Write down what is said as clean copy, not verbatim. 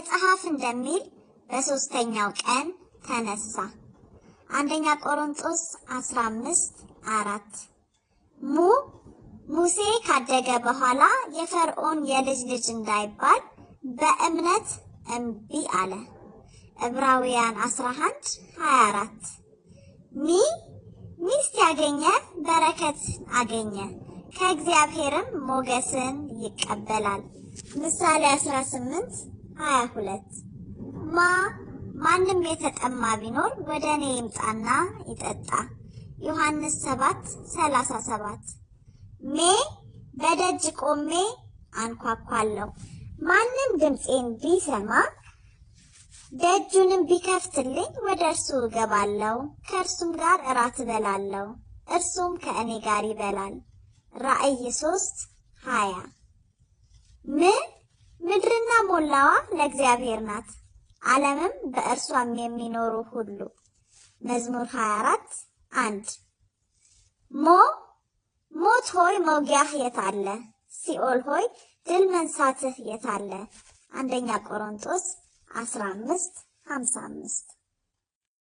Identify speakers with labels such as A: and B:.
A: መጽሐፍ እንደሚል በሶስተኛው ቀን ተነሳ። አንደኛ ቆሮንቶስ 15:4 ሙሴ ካደገ በኋላ የፈርዖን የልጅ ልጅ እንዳይባል በእምነት እምቢ አለ። ዕብራውያን 11:24 ሚስት ያገኘ በረከት አገኘ ከእግዚአብሔርም ሞገስን ይቀበላል። ምሳሌ 18:22 ማንም የተጠማ ቢኖር ወደ እኔ ይምጣና ይጠጣ። ዮሐንስ 7:37 በደጅ ቆሜ አንኳኳለሁ። ማንም ድምፄን ቢሰማ ደጁንም ቢከፍትልኝ ወደ እርሱ እገባለሁ፣ ከእርሱም ጋር እራት እበላለሁ፣ እርሱም ከእኔ ጋር ይበላል። ራእይ 3:20 ምድርና ሞላዋ ለእግዚአብሔር ናት፣ ዓለምም በእርሷም የሚኖሩ ሁሉ። መዝሙር 24:1 ሞት ሆይ መውጊያህ የት አለ? ሲኦል ሆይ ድል መንሳትህ የት አለ? አንደኛ ቆሮንቶስ 15:55